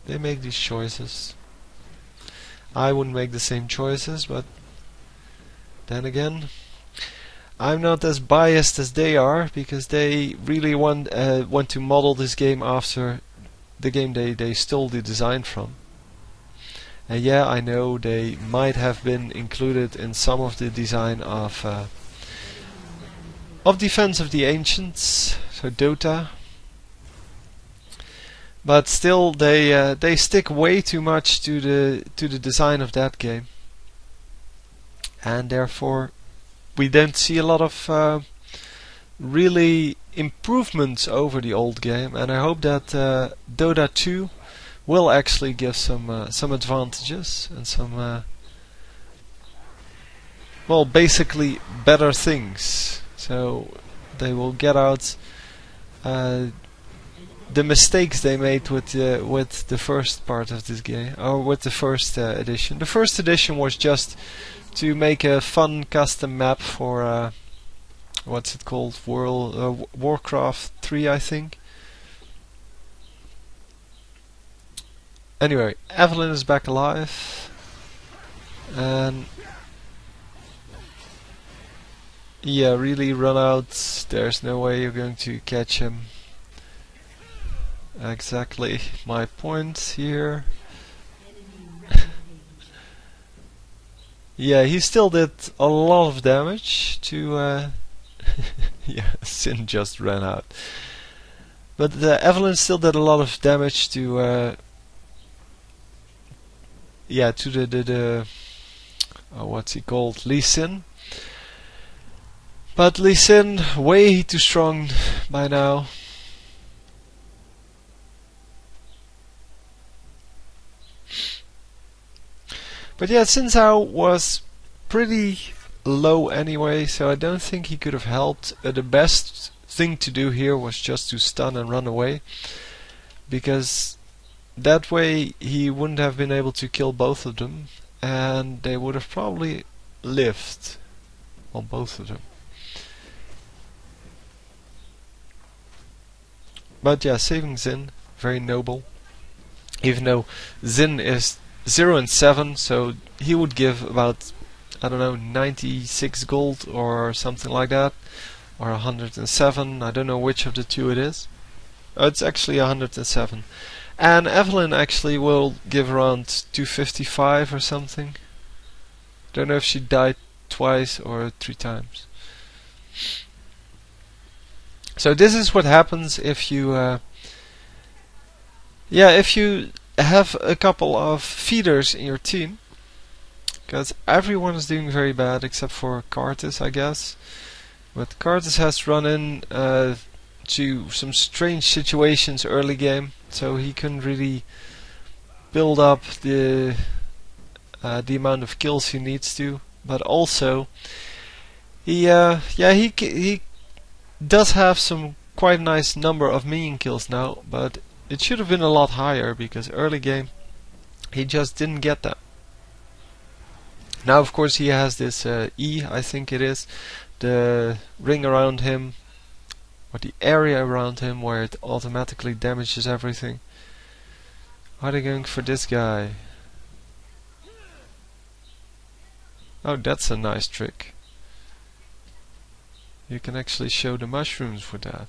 They make these choices. I wouldn't make the same choices, but then again, I'm not as biased as they are, because they really want to model this game after the game they stole the design from. And yeah, I know they might have been included in some of the design of Defense of the Ancients, so Dota. But still, they stick way too much to the design of that game, and therefore we don't see a lot of really improvements over the old game. And I hope that Dota 2 will actually give some advantages and some well, basically better things. So they will get out the mistakes they made with the first part of this game, or with the first edition. The first edition was just to make a fun custom map for what's it called, Warcraft 3, I think. Anyway, Evelynn is back alive, and yeah, really run out. There's no way you're going to catch him. Exactly my point here. Yeah, he still did a lot of damage to yeah, Sin just ran out. But Evelynn still did a lot of damage to yeah, to the what's he called, Lee Sin. But Lee Sin way too strong by now. But yeah, Xin Zhao was pretty low anyway, so I don't think he could have helped. The best thing to do here was just to stun and run away, because that way he wouldn't have been able to kill both of them, and they would have probably lived on both of them. But yeah, saving Xin, very noble. Even though Xin is 0 and 7, so he would give about, I don't know, 96 gold or something like that, or 107. I don't know which of the two it is. Oh, it's actually 107. And Evelynn actually will give around 255 or something. Don't know if she died twice or 3 times. So this is what happens if you yeah, if you have a couple of feeders in your team, because everyone is doing very bad except for Karthus, I guess. But Karthus has run in to some strange situations early game, so he couldn't really build up the amount of kills he needs to. But also, he does have some quite nice number of minion kills now, but it should have been a lot higher, because early game he just didn't get that. Now of course he has this E, I think it is, the ring around him, or the area around him, where it automatically damages everything. Are they going for this guy? Oh, that's a nice trick. You can actually show the mushrooms with that.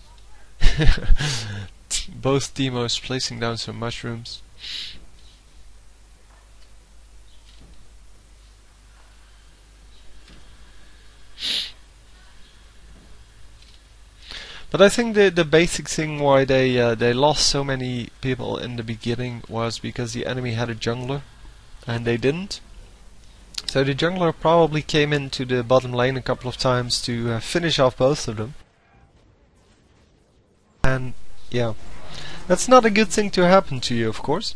Both Demos placing down some mushrooms. But I think the basic thing why they lost so many people in the beginning was because the enemy had a jungler and they didn't. So the jungler probably came into the bottom lane a couple of times to finish off both of them. And yeah, that's not a good thing to happen to you, of course.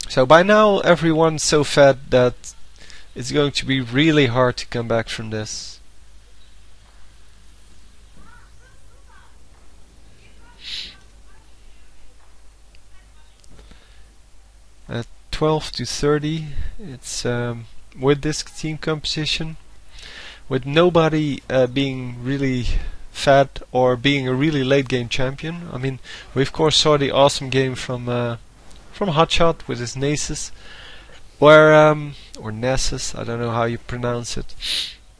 So by now everyone's so fed that it's going to be really hard to come back from this. At 12 to 30, it's with this team composition. with nobody being really fat or being a really late game champion. I mean, we of course saw the awesome game from Hotshot with his Nasus, where or Nessus, I don't know how you pronounce it.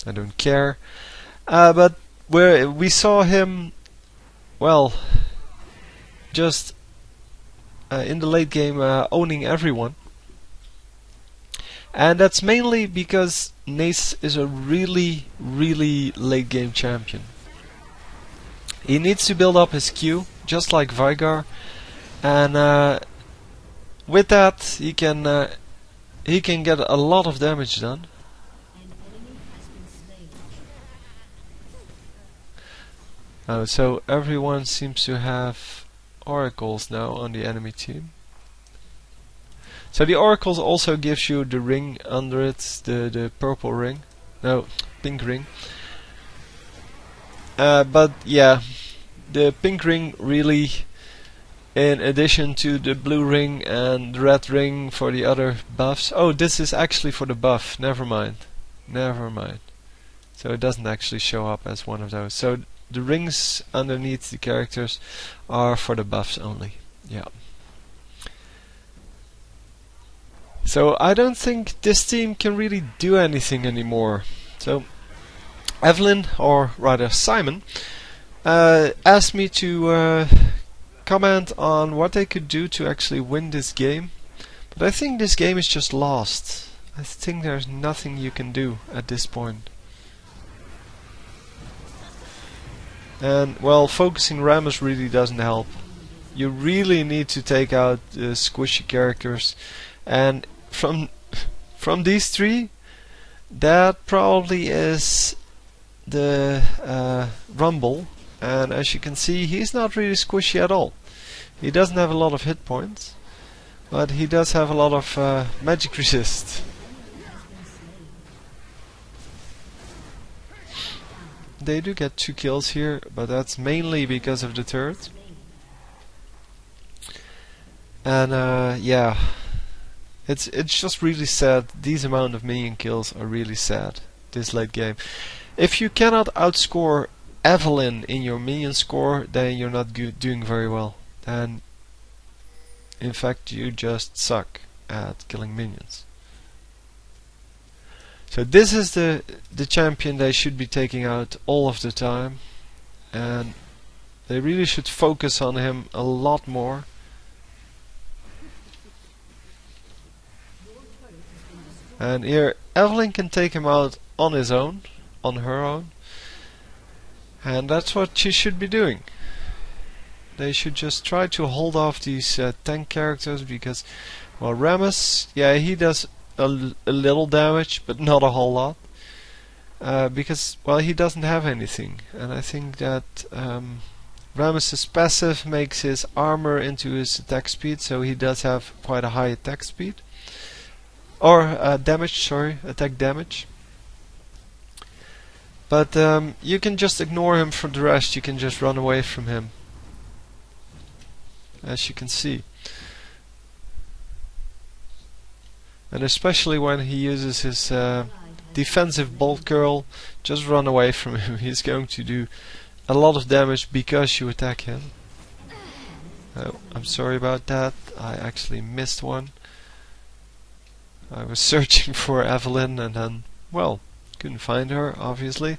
I don't care. But where we saw him, well, just in the late game owning everyone. And that's mainly because Nace is a really late game champion. He needs to build up his Q, just like Vigar, and with that he can get a lot of damage done. So everyone seems to have oracles now on the enemy team. So the oracles also gives you the ring under it, the purple ring, no, pink ring. But yeah, the pink ring really, in addition to the blue ring and the red ring for the other buffs. Oh, this is actually for the buff. Never mind. So it doesn't actually show up as one of those. So the rings underneath the characters are for the buffs only. Yeah. So I don't think this team can really do anything anymore. So Evelynn, or rather Simon, asked me to comment on what they could do to actually win this game. But I think this game is just lost. I think there's nothing you can do at this point. And well, focusing Rammus really doesn't help. You really need to take out squishy characters, and from these three, that probably is the Rumble, and as you can see, he's not really squishy at all. He doesn't have a lot of hit points, but he does have a lot of magic resist. They do get 2 kills here, but that's mainly because of the turret. And yeah, it's just really sad. These amount of minion kills are really sad this late game. If you cannot outscore Evelynn in your minion score, then you're not doing very well. And in fact, you just suck at killing minions. So this is the champion they should be taking out all of the time, and they really should focus on him a lot more. And here Evelynn can take him out on his own, on her own, and that's what she should be doing. They should just try to hold off these tank characters, because, well, Rammus, yeah, he does a little damage, but not a whole lot, because, well, he doesn't have anything, and I think that Rammus's passive makes his armor into his attack speed, so he does have quite a high attack speed. Or damage, sorry, attack damage. But you can just ignore him for the rest. You can just run away from him, as you can see. And especially when he uses his defensive bolt curl, just run away from him. He's going to do a lot of damage because you attack him. Oh, I'm sorry about that. I actually missed one. I was searching for Evelynn and then, well, couldn't find her, obviously.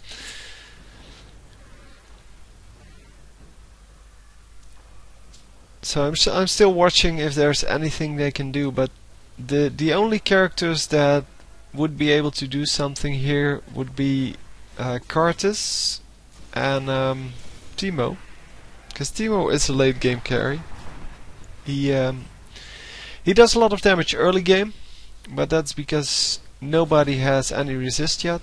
So I'm still watching if there's anything they can do, but the only characters that would be able to do something here would be Karthus and Teemo, because Teemo is a late game carry. He does a lot of damage early game, but that's because nobody has any resist yet.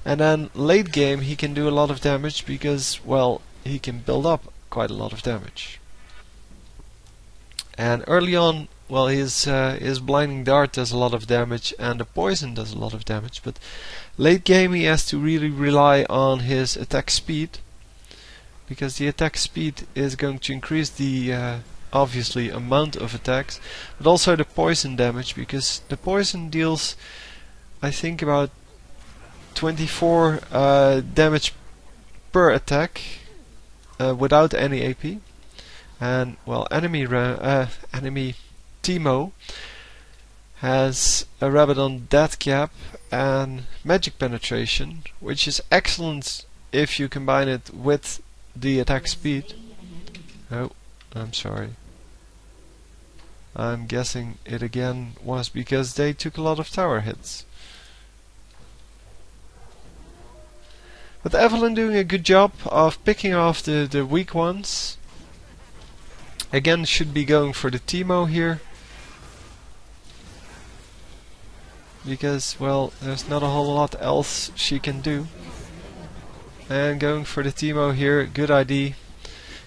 And then late game he can do a lot of damage because, well, he can build up quite a lot of damage. And early on, well, his blinding dart does a lot of damage and the poison does a lot of damage, but late game he has to really rely on his attack speed, because the attack speed is going to increase the obviously amount of attacks, but also the poison damage, because the poison deals, I think, about 24 damage per attack without any AP. And well, enemy Teemo has a Rabadon death cap and magic penetration, which is excellent if you combine it with the attack speed. Oh, I'm sorry. I'm guessing it again was because they took a lot of tower hits. But Evelynn doing a good job of picking off the weak ones. Again, should be going for the Teemo here. Because, well, there's not a whole lot else she can do. And going for the Teemo here, good idea.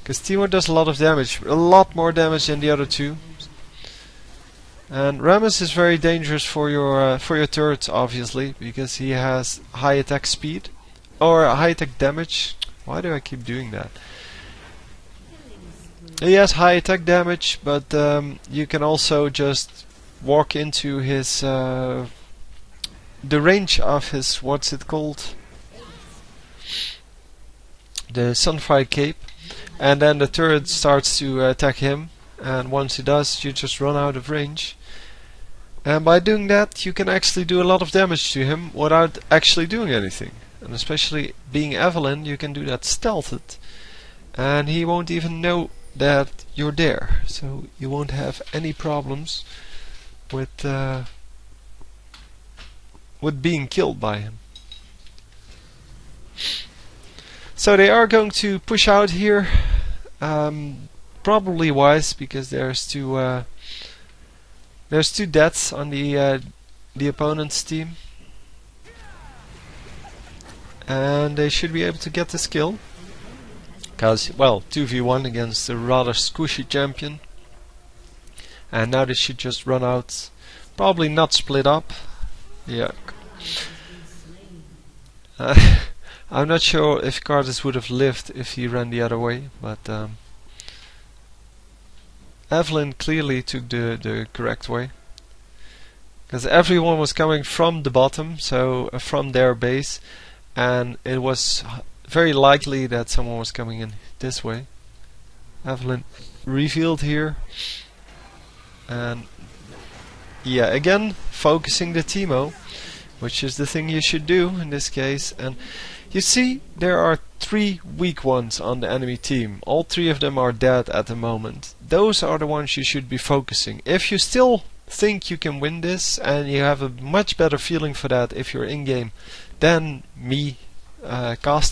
Because Teemo does a lot of damage, a lot more damage than the other two. And Rammus is very dangerous for your turrets, obviously, because he has high attack speed. Or high attack damage. Why do I keep doing that? He has high attack damage, but you can also just walk into his the range of his, what's it called? The Sunfire Cape, and then the turret starts to attack him, and once he does, you just run out of range. And by doing that, you can actually do a lot of damage to him without actually doing anything. And especially being Evelynn, you can do that stealthed, and he won't even know that you're there, so you won't have any problems with being killed by him. So they are going to push out here, probably wise, because there's two deaths on the opponent's team. And they should be able to get this kill. Because, well, 2v1 against a rather squishy champion. And now they should just run out. Probably not split up. Yeah. I'm not sure if Cardis would have lived if he ran the other way. But Evelynn clearly took the correct way. Because everyone was coming from the bottom, so from their base. And it was very likely that someone was coming in this way. Evelynn revealed here. And yeah, again, focusing the Teemo, which is the thing you should do in this case. And you see, there are 3 weak ones on the enemy team. All 3 of them are dead at the moment. Those are the ones you should be focusing. If you still think you can win this, and you have a much better feeling for that if you're in game than me casting